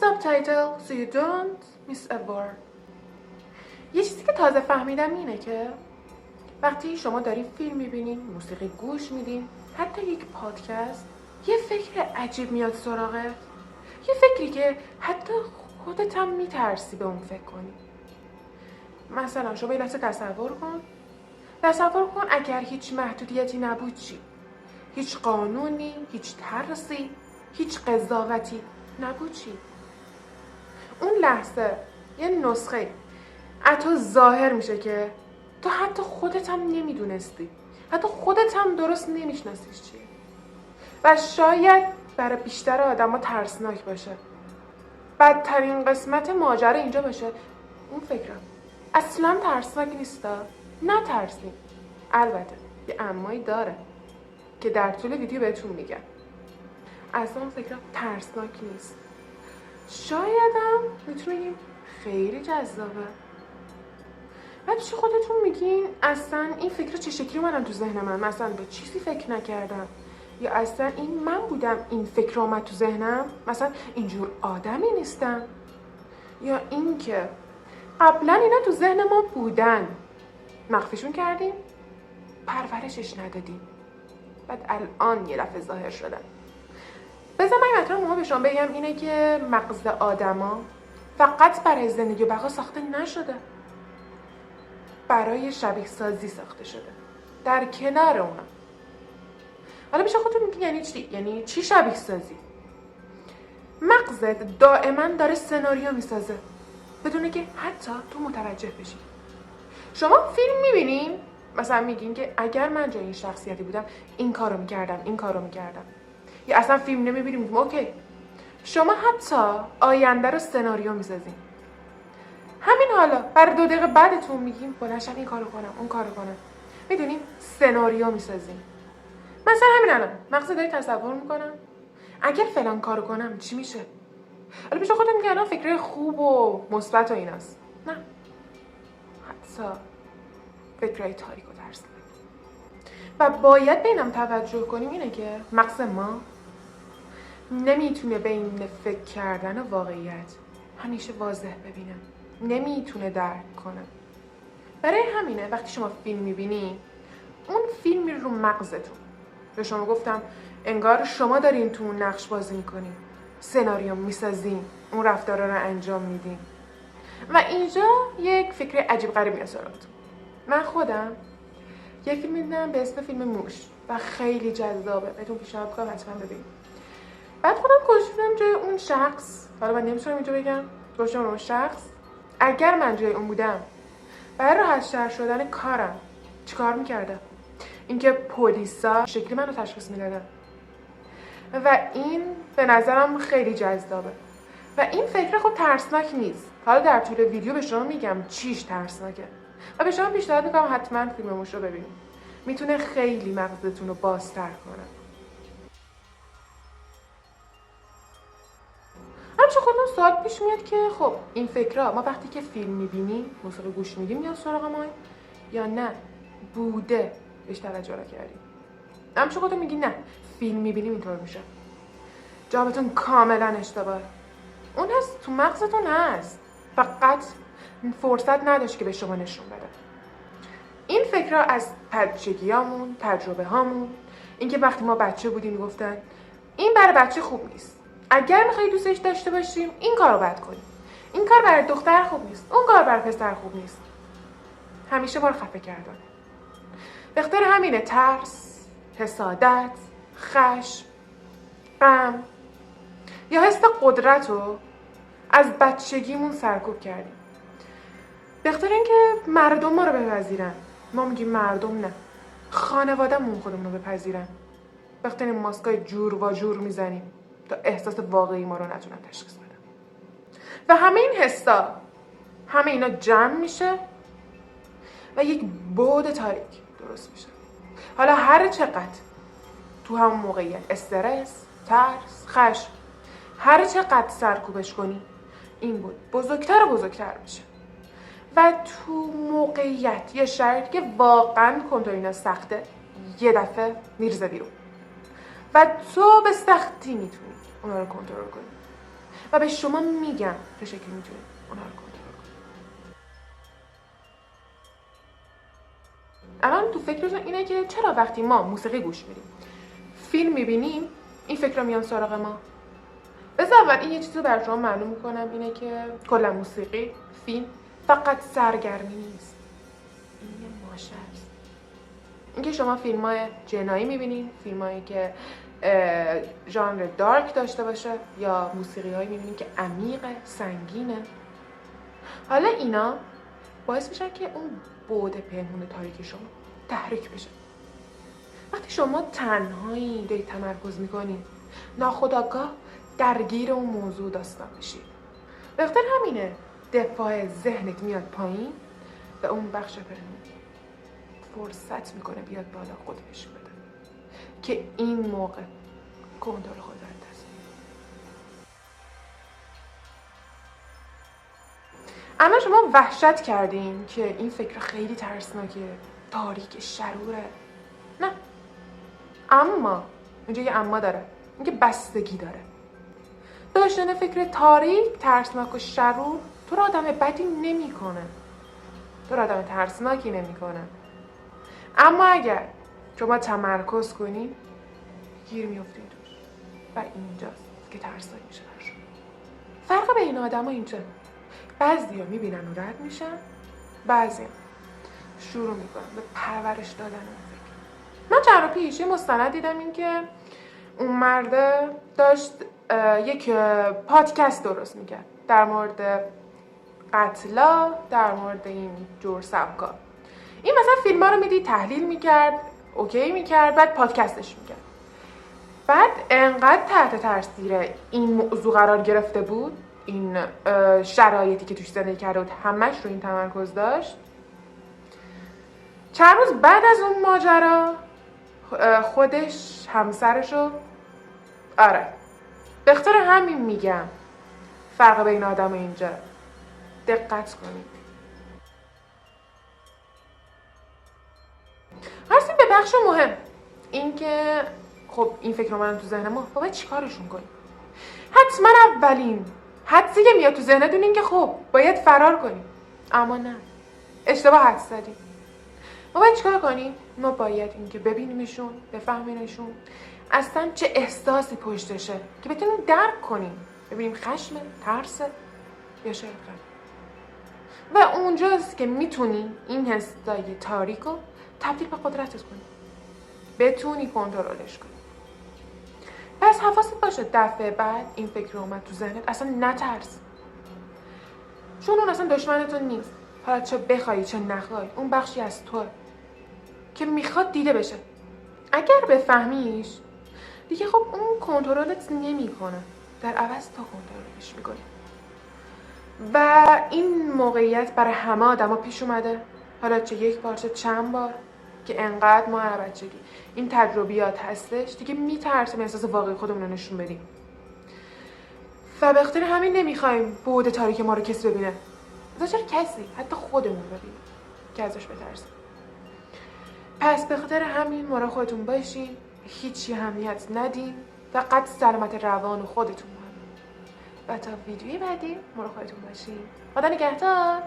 subtitle so you don't miss a word. یه چیزی که تازه فهمیدم اینه که وقتی شما داری فیلم میبینین، موسیقی گوش میدین، حتی یک پادکست، یه فکر عجیب میاد سراغت، یه فکری که حتی خودت هم میترسی به اون فکر کنی. مثلا شما یه لحظه تصور کن اگر هیچ محدودیتی نبود چی؟ هیچ قانونی، هیچ ترسی، هیچ قضاوتی نبود چی؟ اون لحظه یه نسخه از تو ظاهر میشه که تو حتی خودت هم نمیدونستی، حتی خودت هم درست نمیشناسیش چیه. و شاید برای بیشتر آدما ترسناک باشه. بدترین قسمت ماجرا اینجا باشه اون فکرم اصلا ترسناک نیستا. نترسین. البته یه امایی داره که در طول ویدیو بهتون میگم. اصلا اون فکرم ترسناک نیست. شاید هم میتونیم خیلی جذابه. بعد چی خودتون میگین اصلا این فکر چه شکلی اومدن تو ذهن من؟ مثلا به چیزی فکر نکردم، یا اصلا این من بودم این فکر اومد تو ذهنم، مثلا اینجور آدمی نیستم، یا این که قبلا اینا تو ذهن ما بودن، مخفیشون کردیم، پرورشش ندادیم، بعد الان یه دفعه ظاهر شدن. بذار من مطلب مهم به شما بگم اینه که مغز آدما فقط برای زندگی و بقا ساخته نشده، برای شبیه سازی ساخته شده. در کنار اونا حالا میشه خودتون میگین یعنی چی؟ یعنی چی شبیه سازی؟ مغزت دائما داره سناریو میسازه بدونه که حتی تو متوجه بشی. شما فیلم میبینین، مثلا میگین که اگر من جای این شخصیتی بودم این کارو میکردم، یا اصلا فیلم نمیبینیم میگیم اوکی. شما حتی آینده رو سناریو میسازین. همین حالا برای 2 دقیقه بعدتون میگیم بلنشم این کارو کنم اون کارو کنم. میدونیم سناریو میسازیم. مثلا همین الان مغز داری تصور میکنم اگر فلان کارو کنم چی میشه. حالا پیش خودم میگم الان فکرای خوب و مثبت و ایناست. نه، حتی فکرای تاریک و ترسناک. و باید بینم توجه کنیم اینه که مغز ما نمیتونه بین فکر کردن و واقعیت همیشه واضح ببینه، نمیتونه درک کنه. برای همینه وقتی شما فیلم میبینی اون فیلم میره رو مغزتون. به شما گفتم انگار شما دارین تو اون نقش بازی میکنین، سناریو میسازین، اون رفتارا رو انجام میدین. و اینجا یک فکر عجیب غریب میاد سراغتون. من خودم یه فیلم دیدم به اسم فیلم موش و خیلی جذابه، بهتون پیشنهاد میکنم حتما ببینید. بعد خودم گذاشتم جای اون شخص. حالا من نمیتونم اینجا بگم گذاشتم اون شخص. اگر من جای اون بودم برای راحت‌تر شدن کارم چیکار میکردم؟ اینکه پلیسا شکلی منو تشخیص میدادن و این به نظرم خیلی جذابه. و این فکر خود ترسناک نیست. حالا در طول ویدیو به شما میگم چیش ترسناکه و به شما پیشنهاد میکنم حتما فیلم موش رو ببینید. میتونه خیلی مغزتون رو بازتر کنه. همچه خودمون سوال پیش میاد که خب این فکرها ما وقتی که فیلم میبینیم، موسیقی گوش میدیم یا سراغ ما، یا نه بوده بهش توجه کردیم؟ همچه خودتون میگی نه فیلم میبینیم اینطور میشه. جوابتون کاملا اشتباهه. اون هست تو مغزتون هست، فقط فرصت نداشت که به شما نشون بده. این فکرها از بچگیامون، تجربه هامون، اینکه وقتی ما بچه بودیم گفتن این برای بچه خوب نیست، اگر میخوایی دوستش داشته باشیم این کارو باید کنیم، این کار برای دختر خوب نیست، اون کار برای پسر خوب نیست. همیشه ما رو خفه کردن. به خاطر همینه ترس، حسادت، خشم، غم یا حس قدرت رو از بچگیمون سرکوب کردیم. به خاطر اینکه مردم ما رو بپذیرن. ما میگیم مردم نه، خانواده‌مون خودمون رو بپذیرن. به خاطر این ماسکای جور و جور میزنیم تا احساس واقعی ما رو نتونن تشخیص بدن. و همه این حسا، همه اینا جمع میشه و یک بعد تاریک درست میشه. حالا هر چقدر تو همون موقعیت استرس، ترس، خشم، هر چقدر سرکوبش کنی این بود بزرگتر و بزرگتر میشه و تو موقعیت یه شرایطی که واقعا کنترل اینا سخته یه دفعه میرزه بیرون و تو به سختی میتونی اونا رو کنترل کنی. و به شما میگم چه شکلی میتونید اونها رو کنترل کنید. الان تو فکرتون اینه که چرا وقتی ما موسیقی گوش میدیم، فیلم میبینیم، این فکر رو میان سراغ ما؟ بذار اول این یه چیزی رو بر شما معلوم میکنم، اینه که کلا موسیقی، فیلم فقط سرگرمی نیست، این یه ماشه است. اینکه شما فیلم‌های جنایی میبینین، فیلم‌هایی که ژانر دارک داشته باشه، یا موسیقی‌هایی میبینین که عمیقه، سنگینه، حالا اینا باعث میشن که اون بعد پنهون تاریک شما تحریک بشه. وقتی شما تنهایی دارید تمرکز میکنین، ناخودآگاه درگیر اون موضوع داستان میشید. به خاطر همینه دفاع ذهنت میاد پایین و اون بخش پنهون فرصت میکنه بیاد بالا، خودش بده که این موقع کنترل خود رو دست میگیره. اما شما وحشت کردین که این فکر خیلی ترسناکه، تاریک، شروره. نه، اما اینجا یه اما داره، اینکه بستگی داره. داشتن فکر تاریک، ترسناک و شرور تو رو آدم بدی نمیکنه، تو رو آدم ترسناکی نمیکنه. اما اگر شما تمرکز کنین، گیر میافتین توش و اینجاست که ترسناک میشه بر شما. فرق بین آدم‌ها اینجا، بعضیا میبینن و رد میشن، بعضیا شروع میکنن به پرورش دادن اون فکر. من چند رو پیش یه مستند دیدم، این که اون مرده داشت یک پادکست درست میکرد در مورد قتلا، در مورد این جور سبکا. این مثلا فیلم ها رو میدید، تحلیل میکرد، اوکی میکرد، بعد پادکستش میکرد. بعد انقدر تحت تاثیر این موضوع قرار گرفته بود، این شرایطی که توش زندگی کرده بود همش رو این تمرکز داشت، چند روز بعد از اون ماجرا خودش همسرشو، آره، به خاطر همین میگم فرق بین آدم و اینجا، دقت کنید. هرسیم به بخش مهم، این که خب این فکر رو من تو ذهن ما باید چی کارشون کنیم؟ حتما اولین حدسی که میاد تو ذهنتون این که خب باید فرار کنیم، اما نه، اشتباه حدس زدیم. ما باید چیکار کنیم؟ ما باید این که ببینیمشون، بفهمینشون اصلا چه احساسی پشتشه، که بتونیم درک کنیم، ببینیم خشم، ترس یا شاید غم. و اونجاست که میتونی این حسای تاریک رو تبدیل به قدرتت کنی، بتونی کنترلش کنی. پس حواست باشه دفعه بعد این فکر رو اومد تو ذهنت اصلا نترس، چون اون اصلا دشمنتون نیست. حالا چه بخوای چه نخوای، اون بخشی از توه که میخواد دیده بشه. اگر بفهمیش دیگه خب اون کنترلت نمیکنه، در عوض تو کنترلش میکنی. و این موقعیت برای همه آدما پیش اومده، حالا چه یک بار چه چند بار، که انقدر ما هر بچگی این تجربیات هستش دیگه میترسیم احساس واقعی خودمون رو نشون بدیم و به خاطر همین نمیخوایم بعد تاریک ما رو کسی ببینه. چرا کسی، حتی خودمون ببینه که ازش بترسیم. پس به خاطر همین مراقب خودتون باشین، هیچی اهمیت ندین، فقط سلامت روان خودتون مهمه. و تا ویدیوی بعدی مراقب خودتون باشین. خدا نگهدار.